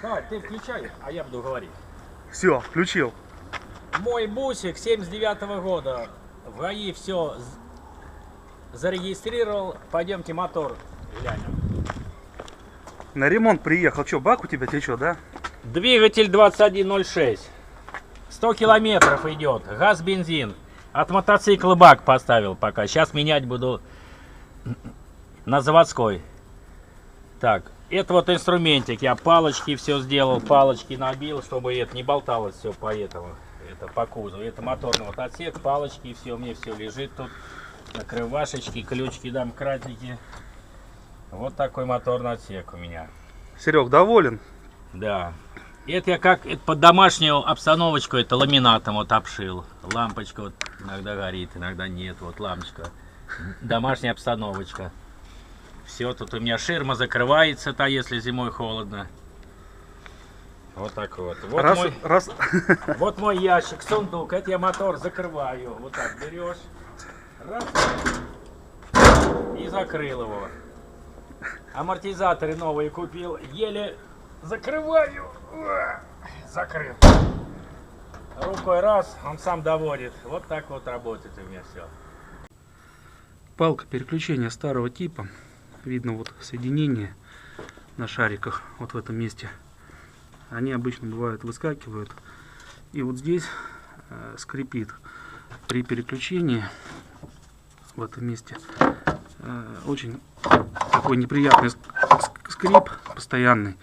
Давай, ты включай, а я буду говорить. Все, включил. Мой бусик 79-го года. В ГАИ все зарегистрировал. Пойдемте мотор глянем. На ремонт приехал. Что, бак у тебя течет, да? Двигатель 2106. 100 километров идет. Газ, бензин. От мотоцикла бак поставил пока. Сейчас менять буду на заводской. Так, это вот инструментик. Я палочки все сделал. Палочки набил, чтобы это не болталось все по этому. Это по кузову. Это моторный вот отсек. Палочки, все, у меня все лежит тут. Накрывашечки, ключики, домкратики. Вот такой моторный отсек у меня. Серег, доволен? Да. Это я как это под домашнюю обстановочку, это ламинатом вот обшил. Лампочка вот иногда горит, иногда нет. Вот лампочка. Домашняя обстановочка. Все, тут у меня ширма закрывается, если зимой холодно. Вот так вот. Вот мой ящик, сундук. Это я мотор закрываю. Вот так берешь. Раз. И закрыл его. Амортизаторы новые купил. Еле закрываю. Закрыл. Рукой раз, он сам доводит. Вот так вот работает у меня все. Палка переключения старого типа. Видно вот соединение на шариках. Вот в этом месте. Они обычно бывают выскакивают. И вот здесь скрипит. При переключении в этом месте очень такой неприятный скрип постоянный.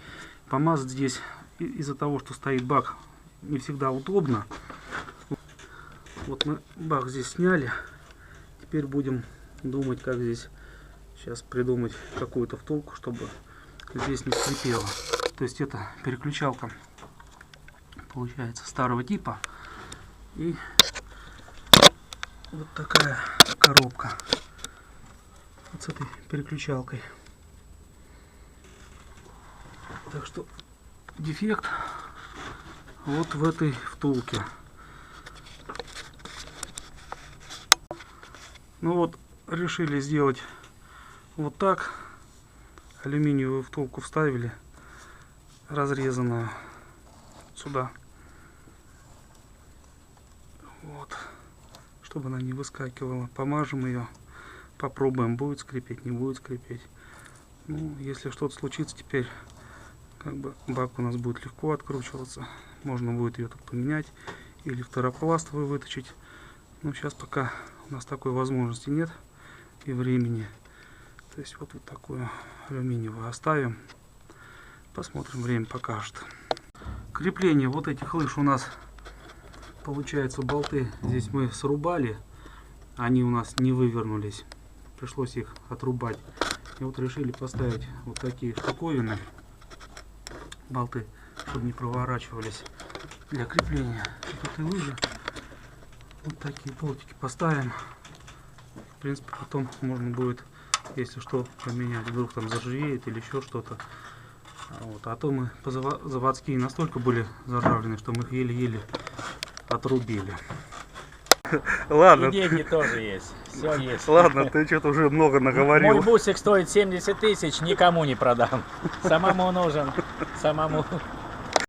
Помазать здесь из-за того, что стоит бак, не всегда удобно. Вот мы бак здесь сняли. Теперь будем думать, как здесь сейчас придумать какую-то втулку, чтобы здесь не скрипело. То есть это переключалка, получается, старого типа. И вот такая коробка вот с этой переключалкой. Так что дефект вот в этой втулке. Ну вот, решили сделать вот так. Алюминиевую втулку вставили, разрезанную сюда. Вот, чтобы она не выскакивала. Помажем ее, попробуем, будет скрипеть, не будет скрипеть. Ну, если что-то случится, теперь как бы бак у нас будет легко откручиваться. Можно будет ее тут поменять или второпластовый выточить. Но сейчас пока у нас такой возможности нет и времени. То есть вот такую алюминиевую оставим. Посмотрим, время покажет. Крепление вот этих лыж у нас, получается, болты здесь мы срубали. Они у нас не вывернулись. Пришлось их отрубать. И вот решили поставить вот такие штуковины. Болты, чтобы не проворачивались, для крепления этой лыжи. Вот такие болтики поставим. В принципе, потом можно будет, если что, поменять. Вдруг там заржавеет или еще что-то. Вот. А то мы заводские настолько были заржавлены, что мы их еле-еле отрубили. Ладно. И деньги тоже есть. Все есть. Ладно, ты что-то уже много наговорил. Мой бусик стоит 70 тысяч, никому не продам. Самому нужен, самому